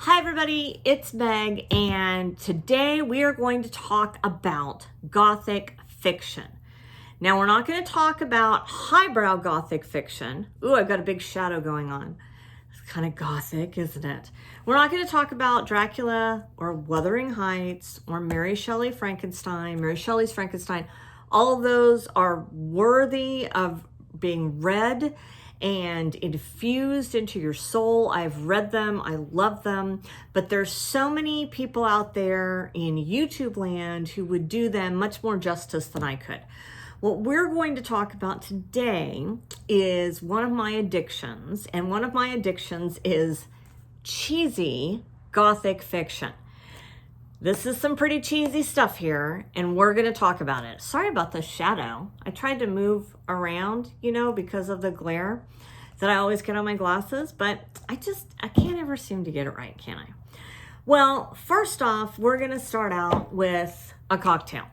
Hi everybody, it's Meg, and today we are going to talk about Gothic fiction. Now we're not going to talk about highbrow Gothic fiction. Ooh, I've got a big shadow going on. It's kind of Gothic, isn't it? We're not going to talk about Dracula or Wuthering Heights or Mary Shelley's Frankenstein. All of those are worthy of being read and infused into your soul. I've read them, I love them, but there's so many people out there in YouTube land who would do them much more justice than I could. What we're going to talk about today is one of my addictions, and one of my addictions is cheesy Gothic fiction. This is some pretty cheesy stuff here, and we're going to talk about it. Sorry about the shadow. I tried to move around, because of the glare that I always get on my glasses, but I can't ever seem to get it right, can I? Well, first off, we're going to start out with a cocktail,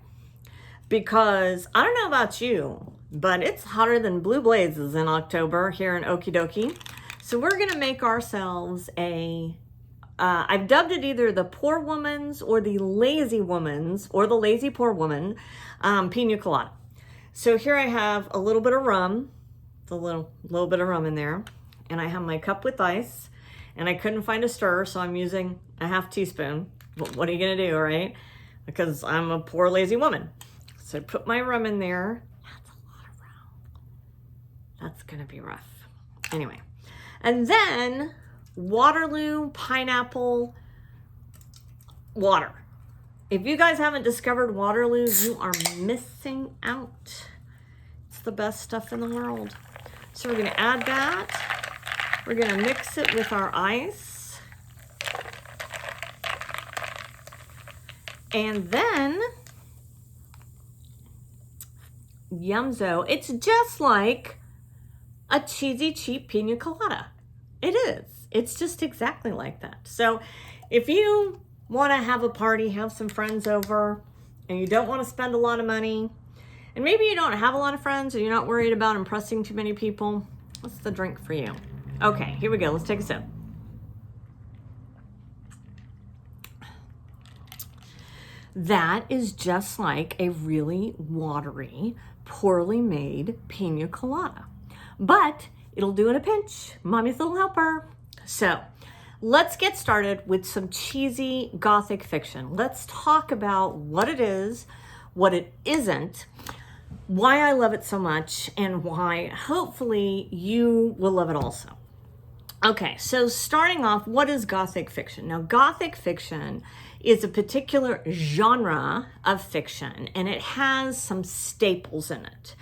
because I don't know about you, but it's hotter than blue blazes in October here in Okie Dokie. So we're going to make ourselves I've dubbed it either the poor woman's or the lazy woman's or the lazy poor woman pina colada. So here I have a little bit of rum, a little bit of rum in there, and I have my cup with ice, and I couldn't find a stir, so I'm using a half teaspoon. What are you gonna do, right? Because I'm a poor lazy woman. So I put my rum in there. That's a lot of rum. That's gonna be rough. Anyway, and then Waterloo pineapple water. If you guys haven't discovered Waterloo, you are missing out. It's the best stuff in the world. So we're going to add that. We're going to mix it with our ice. And then, yumzo, it's just like a cheesy, cheap pina colada. It is. It's just exactly like that. So if you want to have a party, have some friends over, and you don't want to spend a lot of money, and maybe you don't have a lot of friends, or you're not worried about impressing too many people, what's the drink for you? Okay, here we go. Let's take a sip. That is just like a really watery, poorly made pina colada. But it'll do in a pinch. Mommy's little helper. So let's get started with some cheesy Gothic fiction. Let's talk about what it is, what it isn't, why I love it so much, and why hopefully you will love it also. Okay, so starting off, what is Gothic fiction? Now, Gothic fiction is a particular genre of fiction, and it has some staples in it.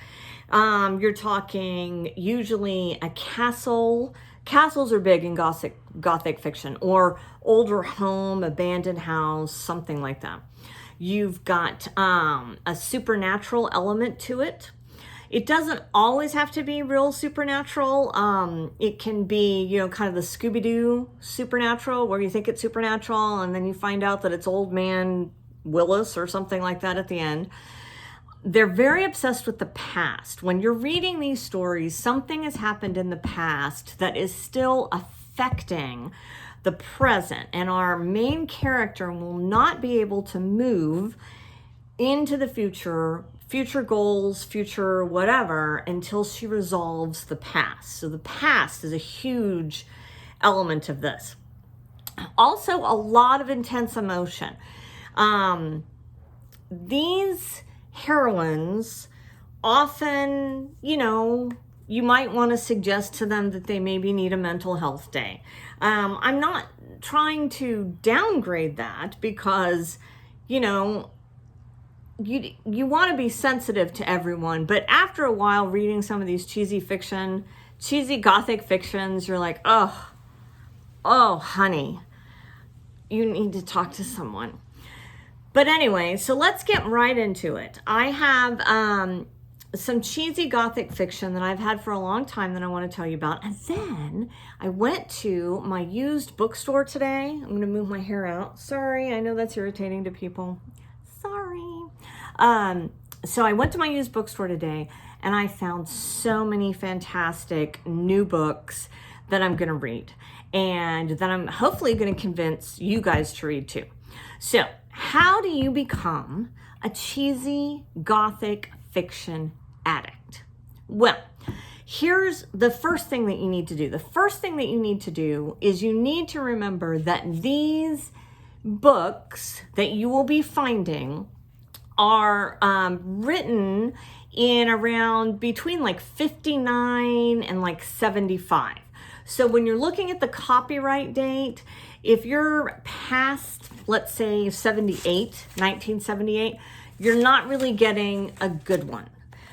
You're talking usually a castle. Castles are big in Gothic fiction, or older home, abandoned house, something like that. You've got a supernatural element to it. It doesn't always have to be real supernatural. It can be, kind of the Scooby-Doo supernatural, where you think it's supernatural and then you find out that it's old man Willis or something like that at the end. They're very obsessed with the past. When you're reading these stories, something has happened in the past that is still affecting the present, and our main character will not be able to move into the future goals, future whatever, until she resolves the past. So the past is a huge element of this. Also, a lot of intense emotion. These heroines often, you might want to suggest to them that they maybe need a mental health day. I'm not trying to downgrade that, because, you want to be sensitive to everyone, but after a while reading some of these cheesy Gothic fictions, you're like, oh, honey, you need to talk to someone. But anyway, so let's get right into it. I have some cheesy Gothic fiction that I've had for a long time that I want to tell you about. And then I went to my used bookstore today. I'm going to move my hair out. Sorry, I know that's irritating to people. Sorry. So I went to my used bookstore today, and I found so many fantastic new books that I'm going to read. and that I'm hopefully going to convince you guys to read too. So, how do you become a cheesy Gothic fiction addict? Well, here's the first thing that you need to do. The first thing that you need to do is you need to remember that these books that you will be finding are written in around between like 59 and like 75. So when you're looking at the copyright date, if you're past, let's say 1978, you're not really getting a good one.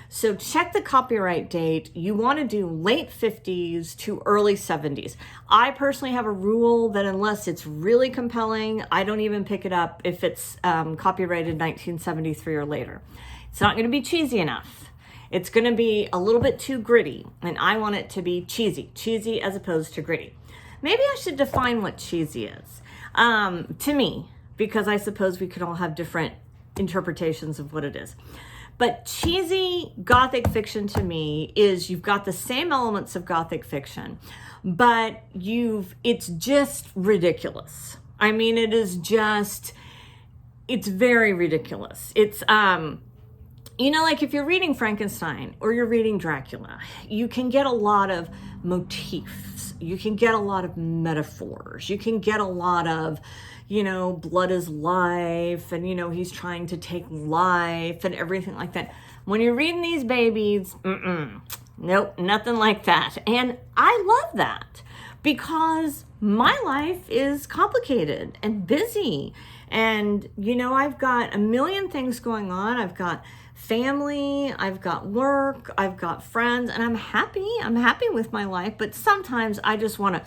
So check the copyright date. You want to do late 50s to early 70s. I personally have a rule that unless it's really compelling, I don't even pick it up if it's copyrighted 1973 or later. It's not going to be cheesy enough. It's going to be a little bit too gritty, and I want it to be cheesy as opposed to gritty. Maybe I should define what cheesy is to me, because I suppose we could all have different interpretations of what it is. But cheesy Gothic fiction to me is you've got the same elements of Gothic fiction, but it's just ridiculous. I mean, it's very ridiculous. It's, like if you're reading Frankenstein or you're reading Dracula, you can get a lot of motifs. You can get a lot of metaphors. You can get a lot of, blood is life, and, he's trying to take life and everything like that. When you're reading these babies, nope, nothing like that. And I love that because my life is complicated and busy. And, I've got a million things going on. I've got family, I've got work, I've got friends, and I'm happy with my life. But sometimes I just want to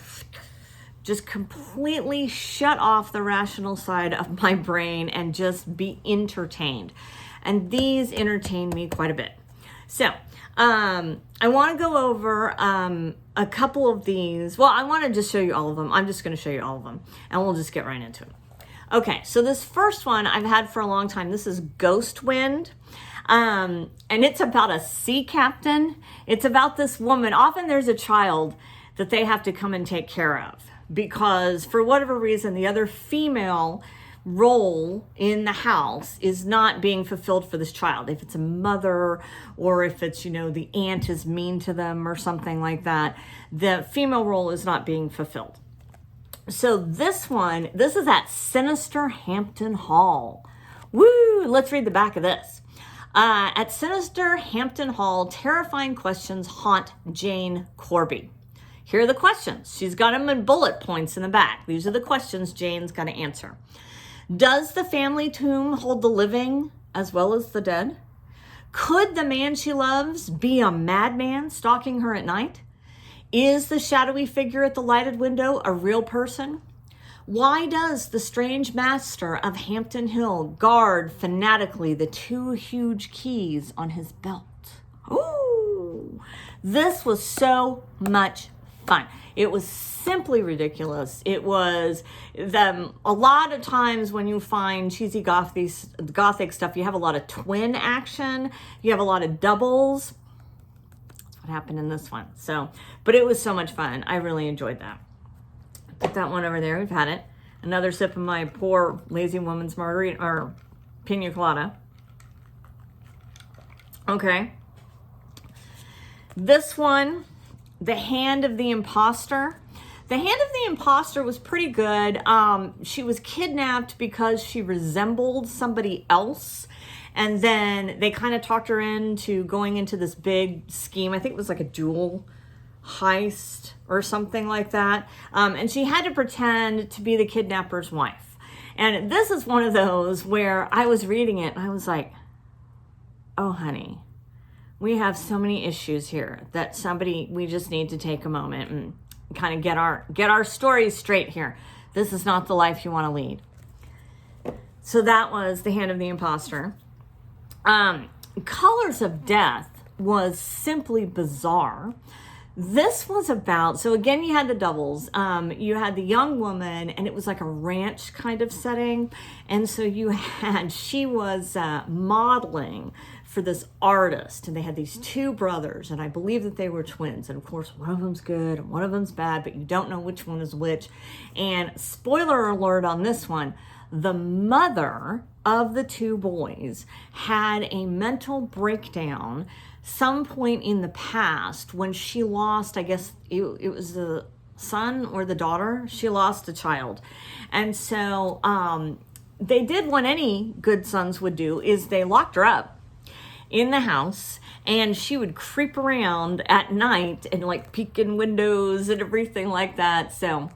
just completely shut off the rational side of my brain and just be entertained. And these entertain me quite a bit. So I want to go over a couple of these. Well, I want to just show you all of them. I'm just going to show you all of them, and we'll just get right into it. Okay, so this first one I've had for a long time. This is Ghost Wind. And it's about a sea captain. It's about this woman. Often there's a child that they have to come and take care of because for whatever reason, the other female role in the house is not being fulfilled for this child. If it's a mother or if it's, the aunt is mean to them or something like that, the female role is not being fulfilled. So this is at Sinister Hampton Hall. Woo! Let's read the back of this. At Sinister Hampton Hall, terrifying questions haunt Jane Corby. Here are the questions. She's got them in bullet points in the back. These are the questions Jane's got to answer. Does the family tomb hold the living as well as the dead? Could the man she loves be a madman stalking her at night? Is the shadowy figure at the lighted window a real person? Why does the strange master of Hampton Hill guard fanatically the two huge keys on his belt? Ooh, this was so much fun. It was simply ridiculous. It was a lot of times when you find cheesy Gothic stuff, you have a lot of twin action. You have a lot of doubles. That's what happened in this one. But it was so much fun. I really enjoyed that. Put that one over there. We've had it. Another sip of my poor lazy woman's margarita or pina colada. Okay. This one, The Hand of the Imposter. The Hand of the Imposter was pretty good. She was kidnapped because she resembled somebody else. And then they kind of talked her into going into this big scheme. I think it was like a dual heist or something like that. And she had to pretend to be the kidnapper's wife. And this is one of those where I was reading it and I was like, oh, honey, we have so many issues here that we just need to take a moment and kind of get our stories straight here. This is not the life you want to lead. So that was The Hand of the Imposter. Colors of Death was simply bizarre This was about, so again, you had the doubles. You had the young woman, and it was like a ranch kind of setting. And so she was modeling for this artist, and they had these two brothers, and I believe that they were twins. And of course, one of them's good and one of them's bad, but you don't know which one is which. And spoiler alert on this one, the mother of the two boys had a mental breakdown some point in the past when she lost, I guess it was the son or the daughter, she lost a child. And so they did what any good sons would do, is they locked her up in the house, and she would creep around at night and like peek in windows and everything like that. So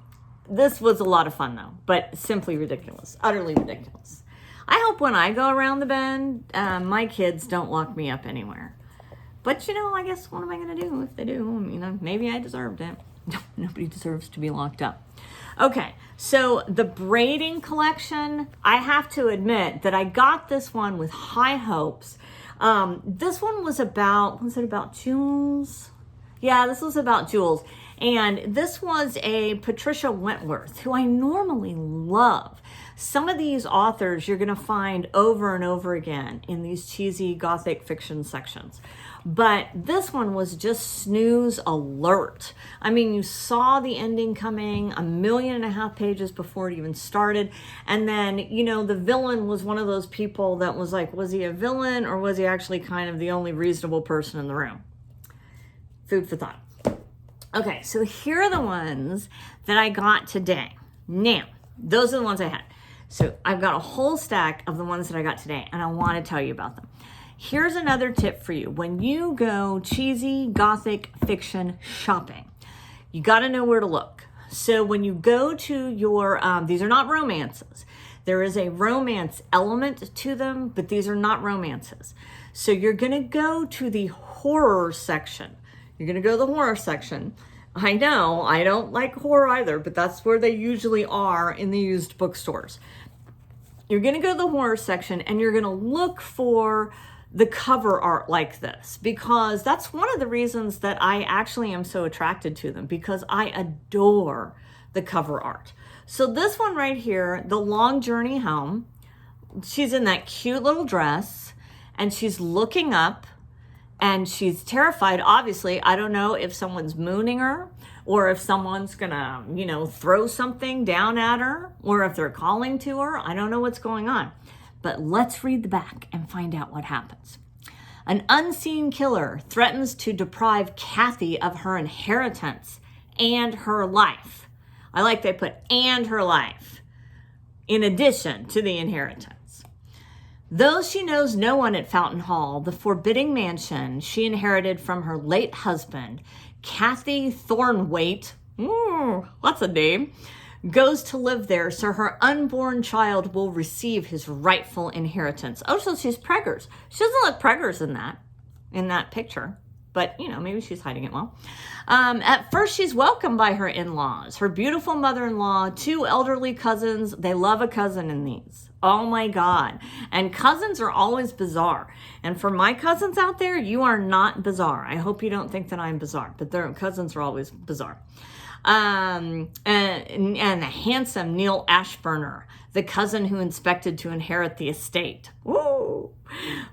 this was a lot of fun though, but simply ridiculous, utterly ridiculous. I hope when I go around the bend, my kids don't lock me up anywhere. But I guess what am I going to do if they do? Maybe I deserved it. Nobody deserves to be locked up. Okay, so the braiding collection, I have to admit that I got this one with high hopes. This one was it about jewels? Yeah, this was about jewels. And this was a Patricia Wentworth, who I normally love. Some of these authors you're going to find over and over again in these cheesy Gothic fiction sections. But this one was just snooze alert. I mean, you saw the ending coming 1.5 million pages before it even started. And then, the villain was one of those people that was like, was he a villain or was he actually kind of the only reasonable person in the room? Food for thought. Okay, so here are the ones that I got today. Now, those are the ones I had. So I've got a whole stack of the ones that I got today, and I want to tell you about them. Here's another tip for you. When you go cheesy Gothic fiction shopping, you got to know where to look. So when you go to your, these are not romances. There is a romance element to them, but these are not romances. So you're going to go to the horror section. You're going to go to the horror section. I know, I don't like horror either, but that's where they usually are in the used bookstores. You're going to go to the horror section, and you're going to look for the cover art like this, because that's one of the reasons that I actually am so attracted to them, because I adore the cover art. So this one right here, The Long Journey Home, she's in that cute little dress, and she's looking up, and she's terrified. Obviously, I don't know if someone's mooning her, or if someone's gonna, throw something down at her, or if they're calling to her. I don't know what's going on. But let's read the back and find out what happens. An unseen killer threatens to deprive Kathy of her inheritance and her life. I like they put "and her life" in addition to the inheritance. Though she knows no one at Fountain Hall, the forbidding mansion she inherited from her late husband, Kathy Thornwaite, that's a name, goes to live there so her unborn child will receive his rightful inheritance. Oh, so she's preggers. She doesn't look preggers in that picture, but maybe she's hiding it well. At first, she's welcomed by her in-laws, her beautiful mother-in-law, 2 elderly cousins. They love a cousin in these. Oh my God. And cousins are always bizarre. And for my cousins out there, you are not bizarre. I hope you don't think that I'm bizarre, but their cousins are always bizarre. And the handsome Neil Ashburner, the cousin who expected to inherit the estate. Woo!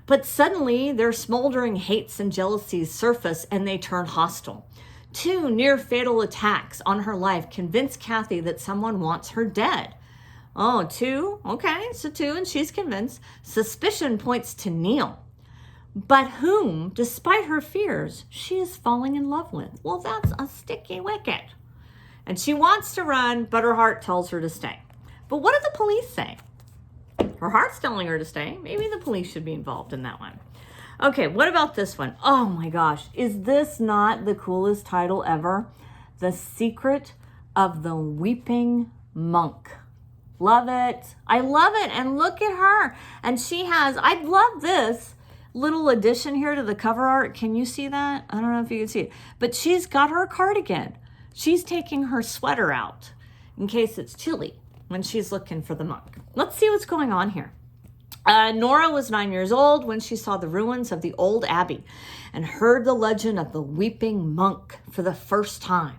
But suddenly their smoldering hates and jealousies surface, and they turn hostile. 2 near-fatal attacks on her life convince Kathy that someone wants her dead. Oh, 2? Okay, so 2, and she's convinced. Suspicion points to Neil, but whom, despite her fears, she is falling in love with. Well, that's a sticky wicket. And she wants to run, but her heart tells her to stay. But what do the police say? Her heart's telling her to stay. Maybe the police should be involved in that one. Okay, what about this one? Oh my gosh, is this not the coolest title ever? The Secret of the Weeping Monk. Love it. I love it. And look at her. And she has, I love this little addition here to the cover art. Can you see that? I don't know if you can see it. But she's got her cardigan. She's taking her sweater out in case it's chilly when she's looking for the monk. Let's see what's going on here. Nora was 9 years old when she saw the ruins of the old abbey and heard the legend of the weeping monk for the first time.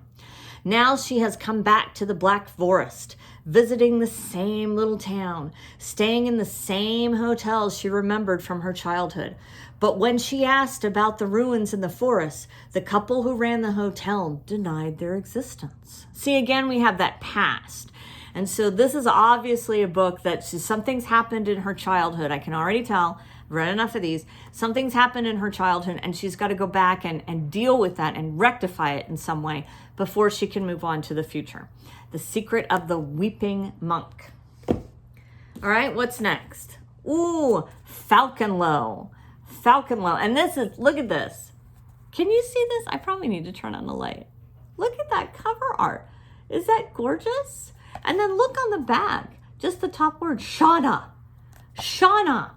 Now she has come back to the Black Forest, visiting the same little town, staying in the same hotels she remembered from her childhood. But when she asked about the ruins in the forest, the couple who ran the hotel denied their existence. See, again, we have that past. And so this is obviously a book that something's happened in her childhood. I can already tell. I've read enough of these. Something's happened in her childhood, and she's got to go back and deal with that and rectify it in some way before she can move on to the future. The Secret of the Weeping Monk. All right, what's next? Ooh, Falconlow. Falconlow. And this is, look at this. Can you see this? I probably need to turn on the light. Look at that cover art. Is that gorgeous? And then look on the back, just the top word, Shauna. Shauna.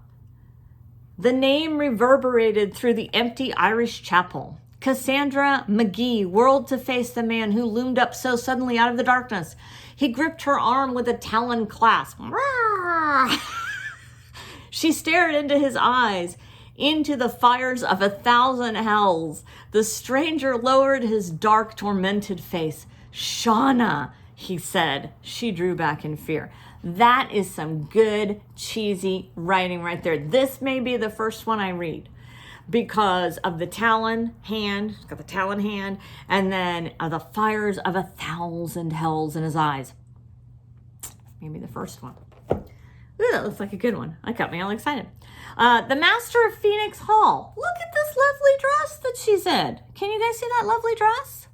The name reverberated through the empty Irish chapel. Cassandra McGee whirled to face the man who loomed up so suddenly out of the darkness. He gripped her arm with a talon clasp. She stared into his eyes, into the fires of 1,000 hells. The stranger lowered his dark, tormented face. Shauna, he said. She drew back in fear. That is some good, cheesy writing right there. This may be the first one I read because of the talon hand. It's got the talon hand. And then the fires of 1,000 hells in his eyes. Maybe the first one. Ooh, that looks like a good one. That got me all excited. The Master of Phoenix Hall. Look at this lovely dress that she's in. Can you guys see that lovely dress?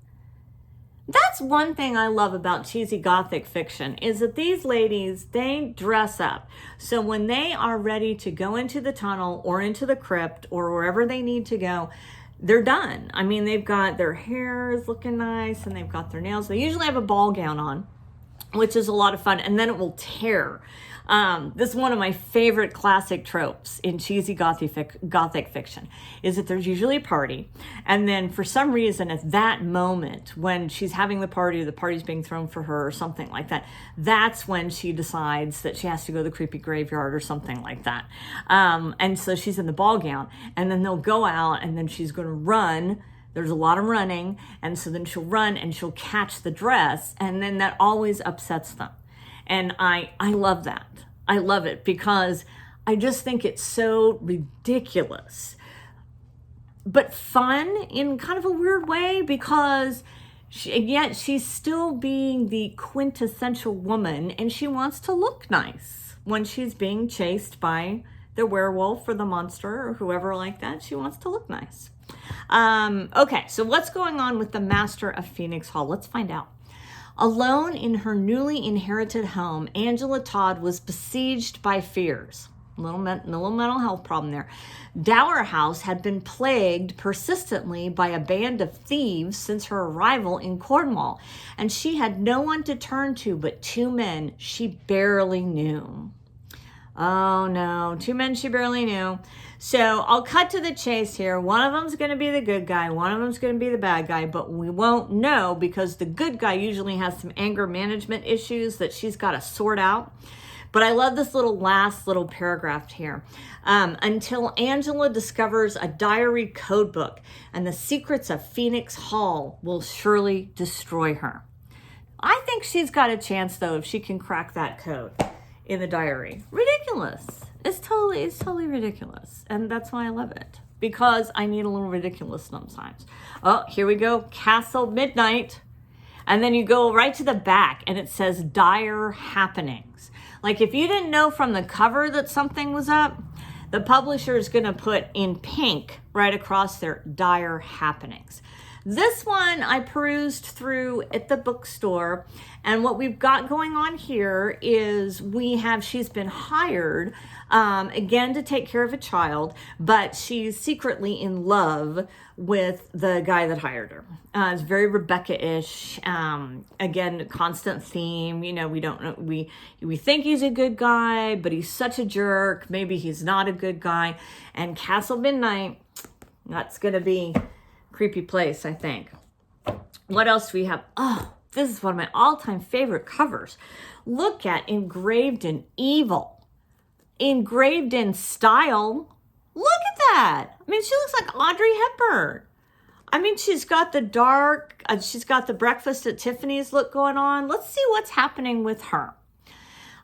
That's one thing I love about cheesy Gothic fiction is that these ladies, they dress up. So when they are ready to go into the tunnel or into the crypt or wherever they need to go, they're done. I mean, they've got their hair is looking nice and they've got their nails. They usually have a ball gown on, which is a lot of fun, and then it will tear. This is one of my favorite classic tropes in cheesy Gothic fiction, is that there's usually a party, and then for some reason at that moment when she's having the party or the party's being thrown for her or something like that, that's when she decides that she has to go to the creepy graveyard or something like that. And so she's in the ball gown, and then they'll go out, and then she's going to run. There's a lot of running, and so then she'll run and she'll catch the dress, and then that always upsets them. And I love that. I love it because I just think it's so ridiculous, but fun in kind of a weird way because yet she's still being the quintessential woman and she wants to look nice when she's being chased by the werewolf or the monster or whoever like that. She wants to look nice. Okay, so what's going on with the Master of Phoenix Hall? Let's find out. Alone in her newly inherited home, Angela Todd was besieged by fears. Little mental health problem there. Dower House had been plagued persistently by a band of thieves since her arrival in Cornwall, and she had no one to turn to but two men she barely knew. Oh no, two men she barely knew. So I'll cut to the chase here. One of them's going to be the good guy. One of them's going to be the bad guy, but we won't know because the good guy usually has some anger management issues that she's got to sort out. But I love this last little paragraph here. Until Angela discovers a diary code book and the secrets of Phoenix Hall will surely destroy her. I think she's got a chance though if she can crack that code in the diary. Ridiculous. It's totally ridiculous. And that's why I love it. Because I need a little ridiculous sometimes. Oh, here we go. Castle Midnight. And then you go right to the back and it says dire happenings. Like if you didn't know from the cover that something was up, the publisher is going to put in pink right across their dire happenings. This one I perused through at the bookstore, and what we've got going on here is she's been hired again to take care of a child, but she's secretly in love with the guy that hired her. It's very Rebecca-ish. Again, constant theme. You know, we don't know. We think he's a good guy, but he's such a jerk. Maybe he's not a good guy. And Castle Midnight, that's gonna be creepy place, I think. What else do we have? Oh, this is one of my all-time favorite covers. Look at Engraved in Evil. engraved in style. Look at that. I mean, she looks like Audrey Hepburn. I mean, she's got the dark, she's got the Breakfast at Tiffany's look going on. Let's see what's happening with her.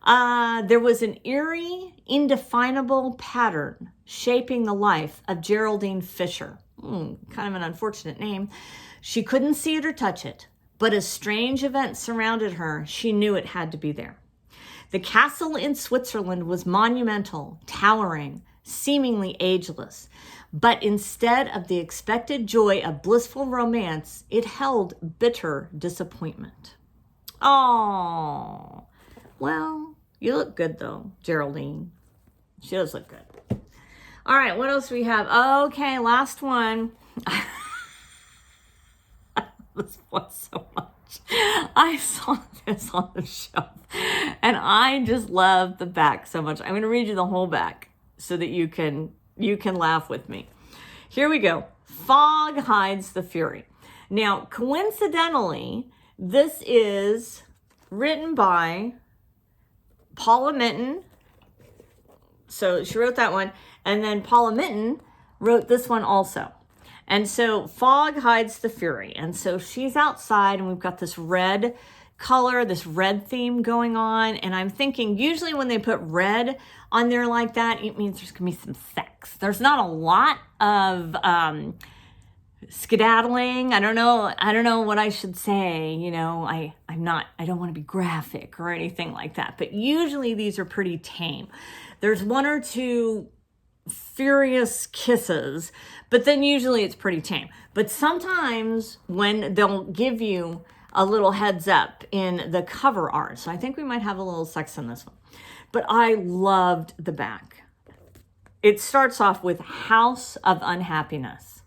There was an eerie, indefinable pattern shaping the life of Geraldine Fisher. Kind of an unfortunate name. She couldn't see it or touch it, but as strange events surrounded her, she knew it had to be there. The castle in Switzerland was monumental, towering, seemingly ageless, but instead of the expected joy of blissful romance, it held bitter disappointment. Oh, well, you look good though, Geraldine. She does look good. All right, what else do we have? Okay, last one. This one so much. I saw this on the shelf and I just love the back so much. I'm going to read you the whole back so that you can laugh with me. Here we go. Fog hides the fury. Now, coincidentally, this is written by Paula Minton. So she wrote that one. And then Paula Minton wrote this one also. And so fog hides the fury. And so she's outside and we've got this red color, this red theme going on. And I'm thinking usually when they put red on there like that, it means there's going to be some sex. There's not a lot of skedaddling. I don't know what I should say. You know, I don't want to be graphic or anything like that. But usually these are pretty tame. There's one or two furious kisses, but then usually it's pretty tame. But sometimes when they'll give you a little heads up in the cover art, so I think we might have a little sex in this one. But I loved the back. It starts off with House of Unhappiness.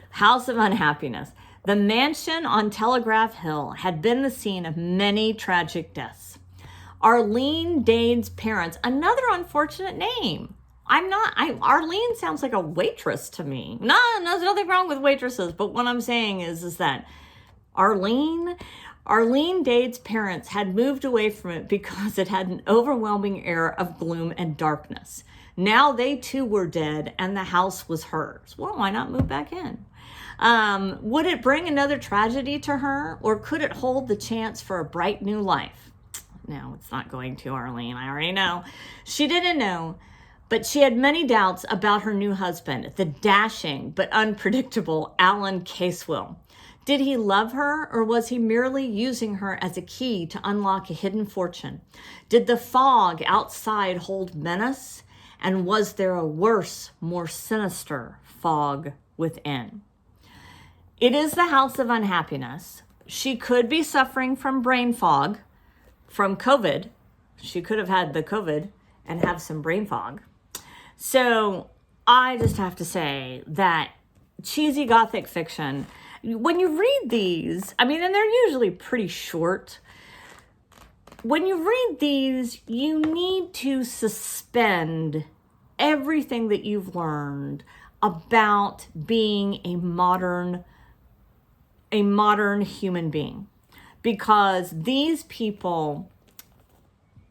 House of Unhappiness. The mansion on Telegraph Hill had been the scene of many tragic deaths. Arlene Dade's parents, another unfortunate name. Arlene sounds like a waitress to me. No, there's nothing wrong with waitresses, but what I'm saying is that Arlene Dade's parents had moved away from it because it had an overwhelming air of gloom and darkness. Now they too were dead and the house was hers. Well, why not move back in? Would it bring another tragedy to her, or could it hold the chance for a bright new life? No, it's not going to, Arlene. I already know. She didn't know. But she had many doubts about her new husband, the dashing but unpredictable Alan Casewell. Did he love her, or was he merely using her as a key to unlock a hidden fortune? Did the fog outside hold menace, and was there a worse, more sinister fog within? It is the House of Unhappiness. She could be suffering from brain fog, from COVID. She could have had the COVID and have some brain fog. So I just have to say that cheesy Gothic fiction, when you read these, I mean, and they're usually pretty short. When you read these, you need to suspend everything that you've learned about being a modern human being, because these people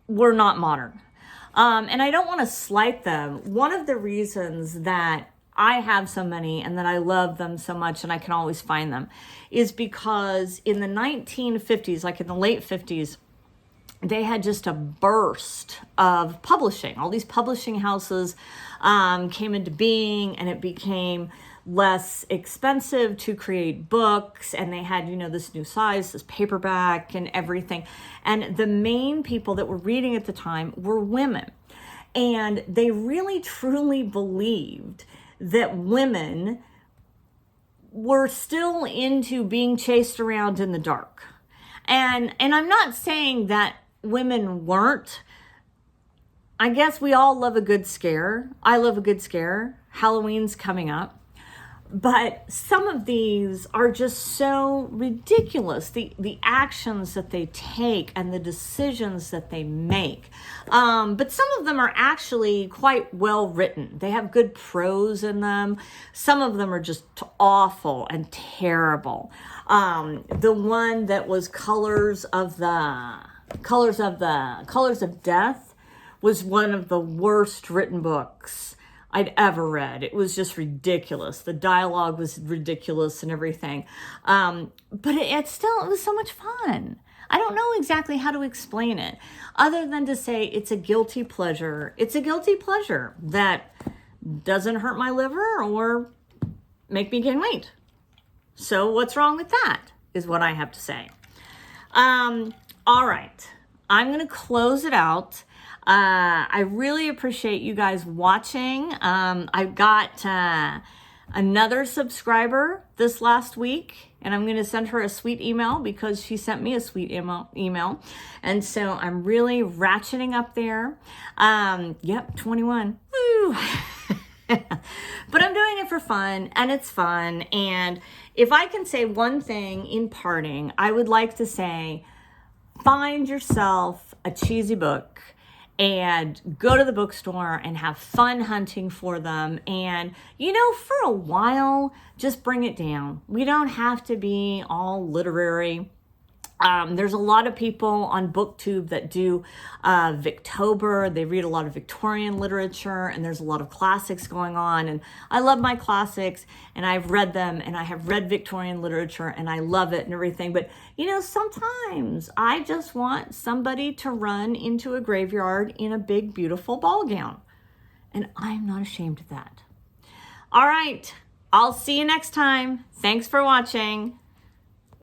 were not modern. And I don't want to slight them. One of the reasons that I have so many and that I love them so much and I can always find them is because in the 1950s, like in the late 50s, they had just a burst of publishing. All these publishing houses came into being, and it became less expensive to create books, and they had, this new size, this paperback and everything. And the main people that were reading at the time were women. And they really truly believed that women were still into being chased around in the dark. And I'm not saying that women weren't. I guess we all love a good scare. I love a good scare. Halloween's coming up. But some of these are just so ridiculous, the actions that they take and the decisions that they make. But some of them are actually quite well written. They have good prose in them. Some of them are just awful and terrible. The one that was Colors of Death was one of the worst written books I'd ever read. It was just ridiculous. The dialogue was ridiculous and everything. But it was so much fun. I don't know exactly how to explain it other than to say it's a guilty pleasure. It's a guilty pleasure that doesn't hurt my liver or make me gain weight. So what's wrong with that is what I have to say. All right. I'm going to close it out. I really appreciate you guys watching. I got another subscriber this last week, and I'm going to send her a sweet email because she sent me a sweet email. And so I'm really ratcheting up there. Yep, 21. Woo! But I'm doing it for fun, and it's fun. And if I can say one thing in parting, I would like to say, find yourself a cheesy book and go to the bookstore and have fun hunting for them. And, for a while, just bring it down. We don't have to be all literary. There's a lot of people on BookTube that do Victober. They read a lot of Victorian literature, and there's a lot of classics going on. And I love my classics, and I've read them, and I have read Victorian literature, and I love it and everything. But, sometimes I just want somebody to run into a graveyard in a big, beautiful ball gown. And I'm not ashamed of that. All right. I'll see you next time. Thanks for watching.